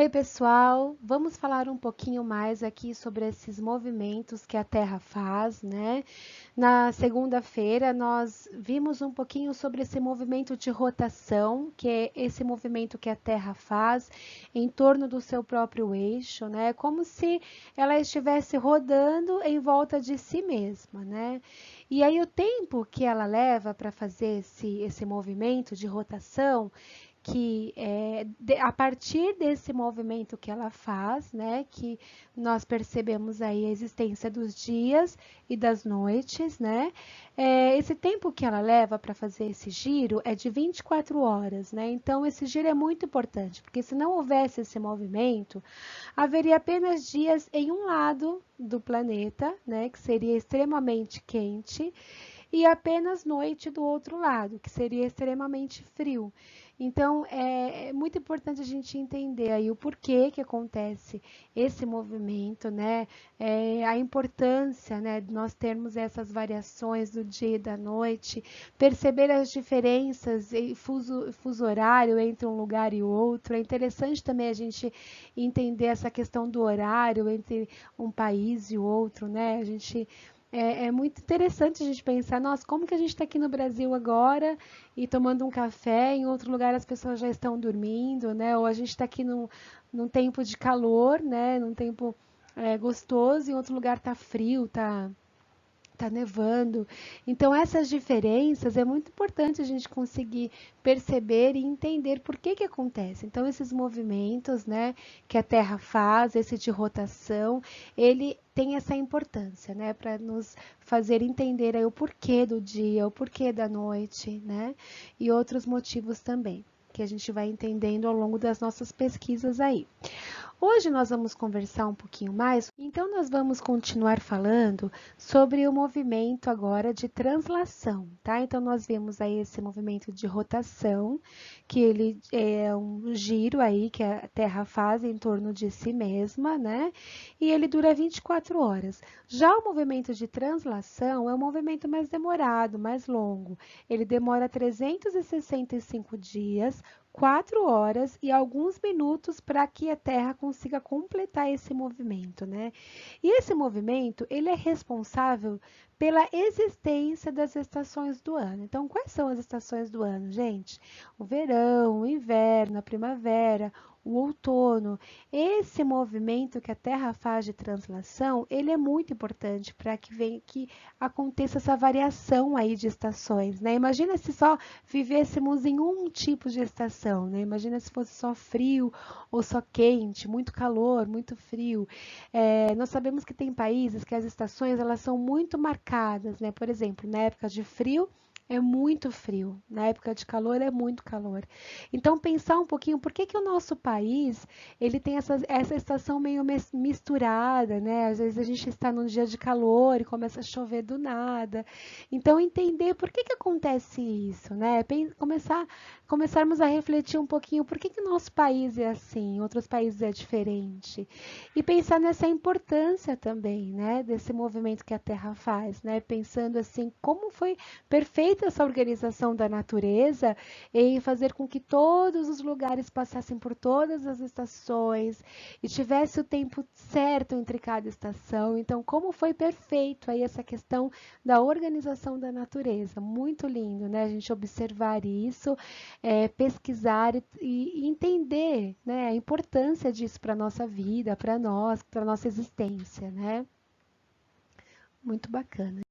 Oi, pessoal! Vamos falar um pouquinho mais aqui sobre esses movimentos que a Terra faz, né? Na segunda-feira, nós vimos um pouquinho sobre esse movimento de rotação, que é esse movimento que a Terra faz em torno do seu próprio eixo, né? Como se ela estivesse rodando em volta de si mesma, né? E aí, o tempo que ela leva para fazer esse movimento de rotação que a partir desse movimento que ela faz, né, que nós percebemos aí a existência dos dias e das noites, né, esse tempo que ela leva para fazer esse giro é de 24 horas, né, então esse giro é muito importante, porque se não houvesse esse movimento, haveria apenas dias em um lado do planeta, né, que seria extremamente quente, e apenas noite do outro lado, que seria extremamente frio. Então, é muito importante a gente entender aí o porquê que acontece esse movimento, né? A importância, né, de nós termos essas variações do dia e da noite, perceber as diferenças e fuso horário entre um lugar e outro. É interessante também a gente entender essa questão do horário entre um país e o outro, né? É muito interessante a gente pensar, nossa, como que a gente está aqui no Brasil agora e tomando um café, em outro lugar as pessoas já estão dormindo, né? Ou a gente está aqui num tempo de calor, né? Num tempo gostoso, e em outro lugar está frio, tá nevando. Então, essas diferenças é muito importante a gente conseguir perceber e entender por que que acontece. Então, esses movimentos, né, que a Terra faz, esse de rotação, ele tem essa importância, né, para nos fazer entender aí o porquê do dia, o porquê da noite, né, e outros motivos também, que a gente vai entendendo ao longo das nossas pesquisas aí. Hoje nós vamos conversar um pouquinho mais, então nós vamos continuar falando sobre o movimento agora de translação, tá? Então nós vemos aí esse movimento de rotação, que ele é um giro aí que a Terra faz em torno de si mesma, né? E ele dura 24 horas. Já o movimento de translação é um movimento mais demorado, mais longo. Ele demora 365 dias, 4 horas e alguns minutos para que a Terra consiga completar esse movimento, né? E esse movimento, ele é responsável pela existência das estações do ano. Então, quais são as estações do ano, gente? O verão, o inverno, a primavera, o outono. Esse movimento que a Terra faz de translação, ele é muito importante para que aconteça essa variação aí de estações, né? Imagina se só vivêssemos em um tipo de estação, né? Imagina se fosse só frio ou só quente, muito calor, muito frio. Nós sabemos que tem países que as estações elas são muito marcadas, né? Por exemplo, na época de frio é muito frio, na época de calor é muito calor. Então pensar um pouquinho por que que o nosso país ele tem essa estação meio misturada, né? Às vezes a gente está num dia de calor e começa a chover do nada. Então entender por que que acontece isso, né? Começarmos a refletir um pouquinho por que que o nosso país é assim, outros países é diferente. E pensar nessa importância também, né, desse movimento que a Terra faz, né? Pensando assim, como foi perfeita essa organização da natureza em fazer com que todos os lugares passassem por todas as estações e tivesse o tempo certo entre cada estação. Então, como foi perfeito aí essa questão da organização da natureza. Muito lindo, né? A gente observar isso, pesquisar e entender, né, a importância disso para a nossa vida, para nós, para a nossa existência, né? Muito bacana.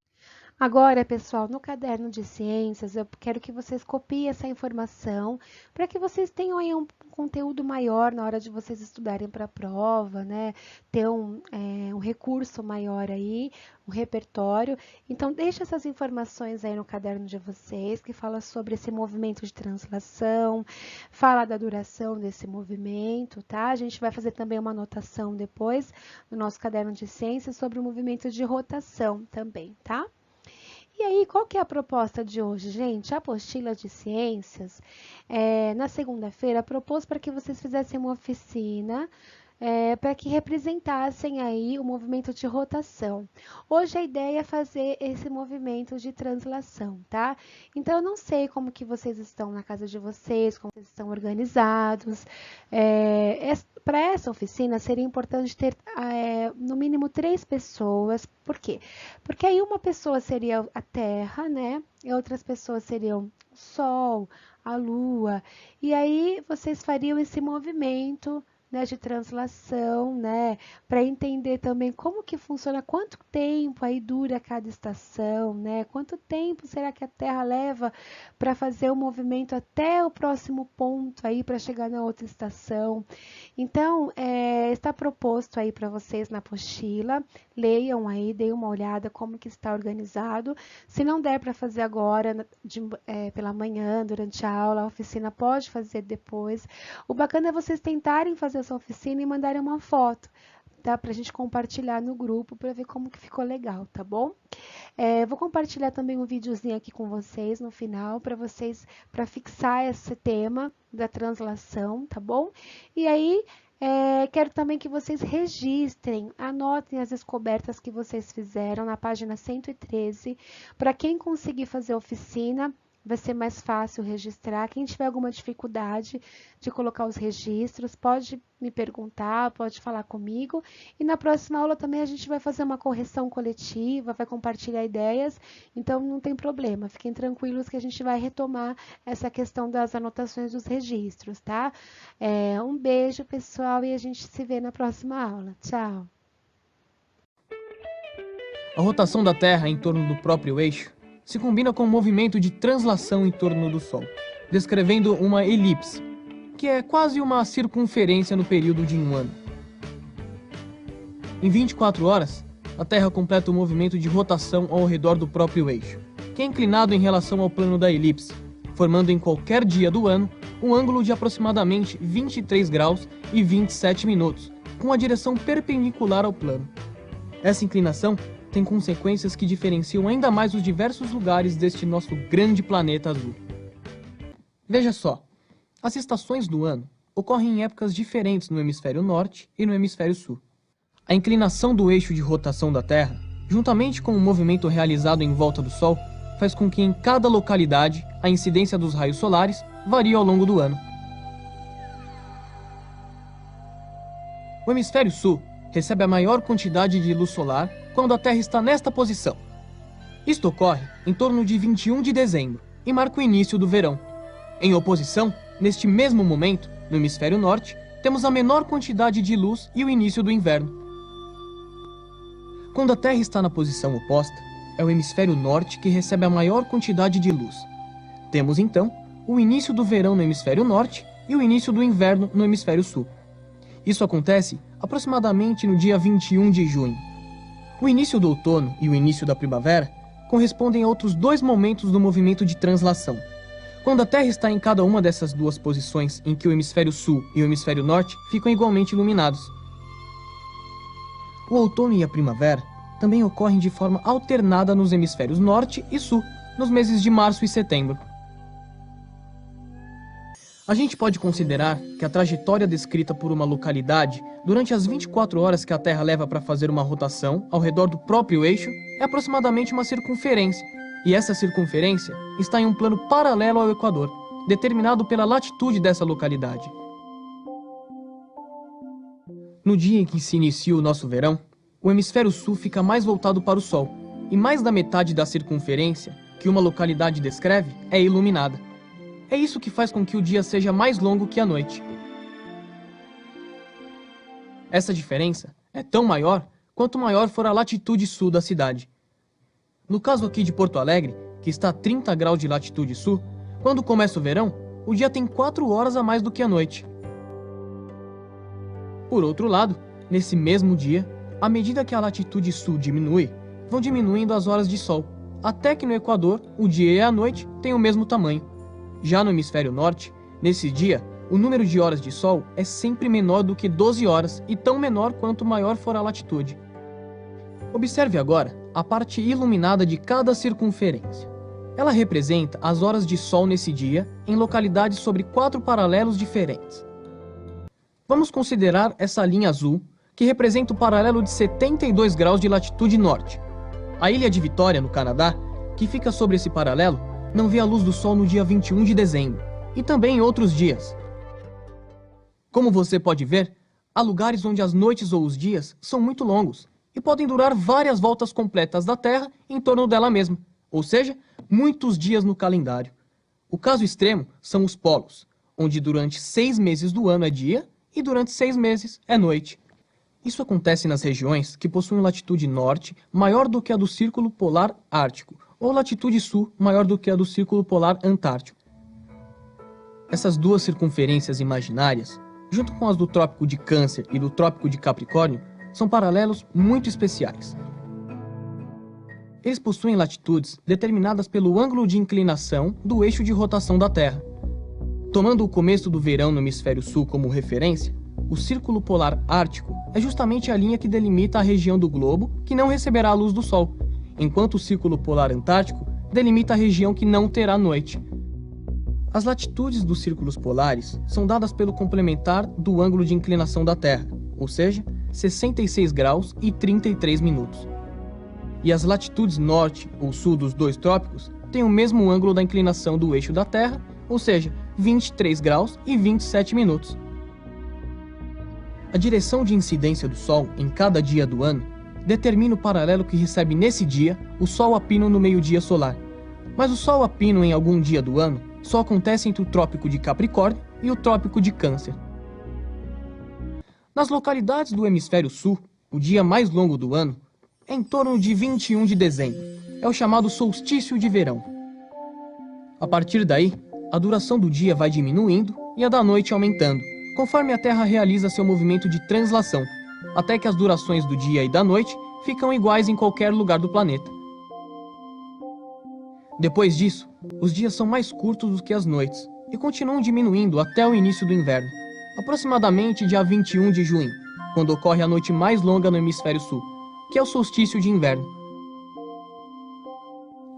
Agora, pessoal, no caderno de ciências, eu quero que vocês copiem essa informação para que vocês tenham aí um conteúdo maior na hora de vocês estudarem para a prova, né? Ter um recurso maior aí, um repertório. Então, deixe essas informações aí no caderno de vocês, que fala sobre esse movimento de translação, fala da duração desse movimento, tá? A gente vai fazer também uma anotação depois no nosso caderno de ciências sobre o movimento de rotação também, tá? E aí, qual que é a proposta de hoje, gente? A apostila de ciências, na segunda-feira, propôs para que vocês fizessem uma oficina para que representassem aí o movimento de rotação. Hoje a ideia é fazer esse movimento de translação, tá? Então, eu não sei como que vocês estão na casa de vocês, como vocês estão organizados, para essa oficina seria importante ter no mínimo 3 pessoas. Por quê? Porque aí uma pessoa seria a Terra, né? E outras pessoas seriam o Sol, a Lua. E aí vocês fariam esse movimento, né, de translação, né, para entender também como que funciona, quanto tempo aí dura cada estação, né, quanto tempo será que a Terra leva para fazer o movimento até o próximo ponto aí para chegar na outra estação. Então, está proposto aí para vocês na apostila, leiam aí, deem uma olhada como que está organizado. Se não der para fazer agora, pela manhã, durante a aula, a oficina pode fazer depois. O bacana é vocês tentarem fazer essa oficina e mandarem uma foto, tá? Pra gente compartilhar no grupo para ver como que ficou legal, tá bom? Vou compartilhar também um videozinho aqui com vocês no final para fixar esse tema da translação, tá bom? E aí, quero também que vocês registrem, anotem as descobertas que vocês fizeram na página 113. Para quem conseguir fazer a oficina, vai ser mais fácil registrar. Quem tiver alguma dificuldade de colocar os registros, pode me perguntar, pode falar comigo. E na próxima aula também a gente vai fazer uma correção coletiva, vai compartilhar ideias, então não tem problema. Fiquem tranquilos que a gente vai retomar essa questão das anotações dos registros, tá? Um beijo, pessoal, e a gente se vê na próxima aula. Tchau! A rotação da Terra em torno do próprio eixo se combina com o movimento de translação em torno do Sol, descrevendo uma elipse, que é quase uma circunferência no período de um ano. Em 24 horas, a Terra completa o movimento de rotação ao redor do próprio eixo, que é inclinado em relação ao plano da elipse, formando em qualquer dia do ano um ângulo de aproximadamente 23 graus e 27 minutos, com a direção perpendicular ao plano. Essa inclinação tem consequências que diferenciam ainda mais os diversos lugares deste nosso grande planeta azul. Veja só, as estações do ano ocorrem em épocas diferentes no hemisfério norte e no hemisfério sul. A inclinação do eixo de rotação da Terra, juntamente com o movimento realizado em volta do Sol, faz com que em cada localidade a incidência dos raios solares varie ao longo do ano. O hemisfério sul recebe a maior quantidade de luz solar quando a Terra está nesta posição. Isto ocorre em torno de 21 de dezembro e marca o início do verão. Em oposição, neste mesmo momento, no hemisfério norte, temos a menor quantidade de luz e o início do inverno. Quando a Terra está na posição oposta, é o hemisfério norte que recebe a maior quantidade de luz. Temos então o início do verão no hemisfério norte e o início do inverno no hemisfério sul. Isso acontece aproximadamente no dia 21 de junho. O início do outono e o início da primavera correspondem a outros 2 momentos do movimento de translação. Quando a Terra está em cada uma dessas 2 posições em que o hemisfério sul e o hemisfério norte ficam igualmente iluminados. O outono e a primavera também ocorrem de forma alternada nos hemisférios norte e sul, nos meses de março e setembro. A gente pode considerar que a trajetória descrita por uma localidade durante as 24 horas que a Terra leva para fazer uma rotação ao redor do próprio eixo é aproximadamente uma circunferência, e essa circunferência está em um plano paralelo ao Equador, determinado pela latitude dessa localidade. No dia em que se inicia o nosso verão, o hemisfério sul fica mais voltado para o Sol, e mais da metade da circunferência que uma localidade descreve é iluminada. É isso que faz com que o dia seja mais longo que a noite. Essa diferença é tão maior quanto maior for a latitude sul da cidade. No caso aqui de Porto Alegre, que está a 30 graus de latitude sul, quando começa o verão, o dia tem 4 horas a mais do que a noite. Por outro lado, nesse mesmo dia, à medida que a latitude sul diminui, vão diminuindo as horas de sol, até que no Equador, o dia e a noite têm o mesmo tamanho. Já no hemisfério norte, nesse dia, o número de horas de sol é sempre menor do que 12 horas e tão menor quanto maior for a latitude. Observe agora a parte iluminada de cada circunferência. Ela representa as horas de sol nesse dia em localidades sobre 4 paralelos diferentes. Vamos considerar essa linha azul, que representa o paralelo de 72 graus de latitude norte. A ilha de Vitória, no Canadá, que fica sobre esse paralelo, não vê a luz do sol no dia 21 de dezembro, e também em outros dias. Como você pode ver, há lugares onde as noites ou os dias são muito longos e podem durar várias voltas completas da Terra em torno dela mesma, ou seja, muitos dias no calendário. O caso extremo são os polos, onde durante 6 meses do ano é dia e durante 6 meses é noite. Isso acontece nas regiões que possuem latitude norte maior do que a do Círculo Polar Ártico, ou latitude sul maior do que a do Círculo Polar Antártico. Essas duas circunferências imaginárias, junto com as do Trópico de Câncer e do Trópico de Capricórnio, são paralelos muito especiais. Eles possuem latitudes determinadas pelo ângulo de inclinação do eixo de rotação da Terra. Tomando o começo do verão no hemisfério sul como referência, o Círculo Polar Ártico é justamente a linha que delimita a região do globo que não receberá a luz do Sol, enquanto o Círculo Polar Antártico delimita a região que não terá noite. As latitudes dos círculos polares são dadas pelo complementar do ângulo de inclinação da Terra, ou seja, 66 graus e 33 minutos. E as latitudes norte ou sul dos dois trópicos têm o mesmo ângulo da inclinação do eixo da Terra, ou seja, 23 graus e 27 minutos. A direção de incidência do Sol em cada dia do ano determina o paralelo que recebe nesse dia o Sol a pino no meio-dia solar. Mas o Sol a pino em algum dia do ano só acontece entre o Trópico de Capricórnio e o Trópico de Câncer. Nas localidades do hemisfério sul, o dia mais longo do ano é em torno de 21 de dezembro. É o chamado solstício de verão. A partir daí, a duração do dia vai diminuindo e a da noite aumentando, conforme a Terra realiza seu movimento de translação, até que as durações do dia e da noite ficam iguais em qualquer lugar do planeta. Depois disso, os dias são mais curtos do que as noites e continuam diminuindo até o início do inverno, aproximadamente dia 21 de junho, quando ocorre a noite mais longa no hemisfério sul, que é o solstício de inverno.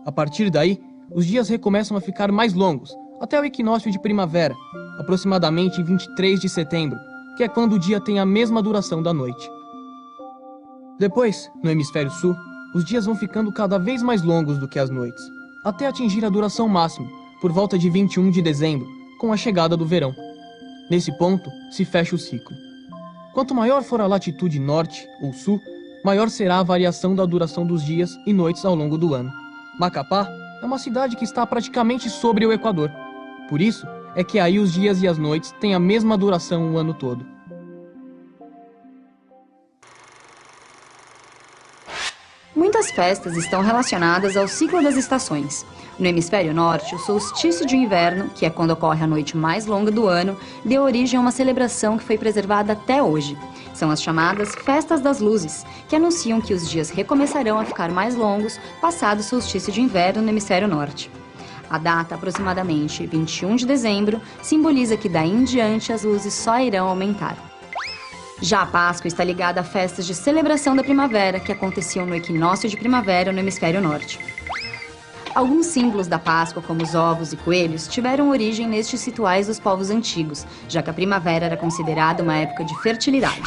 A partir daí, os dias recomeçam a ficar mais longos, até o equinócio de primavera, aproximadamente 23 de setembro, que é quando o dia tem a mesma duração da noite. Depois, no hemisfério sul, os dias vão ficando cada vez mais longos do que as noites, até atingir a duração máxima, por volta de 21 de dezembro, com a chegada do verão. Nesse ponto, se fecha o ciclo. Quanto maior for a latitude norte ou sul, maior será a variação da duração dos dias e noites ao longo do ano. Macapá é uma cidade que está praticamente sobre o Equador. Por isso, é que aí os dias e as noites têm a mesma duração o ano todo. Muitas festas estão relacionadas ao ciclo das estações. No hemisfério norte, o solstício de inverno, que é quando ocorre a noite mais longa do ano, deu origem a uma celebração que foi preservada até hoje. São as chamadas Festas das Luzes, que anunciam que os dias recomeçarão a ficar mais longos passado o solstício de inverno no hemisfério norte. A data, aproximadamente 21 de dezembro, simboliza que daí em diante as luzes só irão aumentar. Já a Páscoa está ligada a festas de celebração da primavera que aconteciam no equinócio de primavera no hemisfério norte. Alguns símbolos da Páscoa, como os ovos e coelhos, tiveram origem nestes rituais dos povos antigos, já que a primavera era considerada uma época de fertilidade.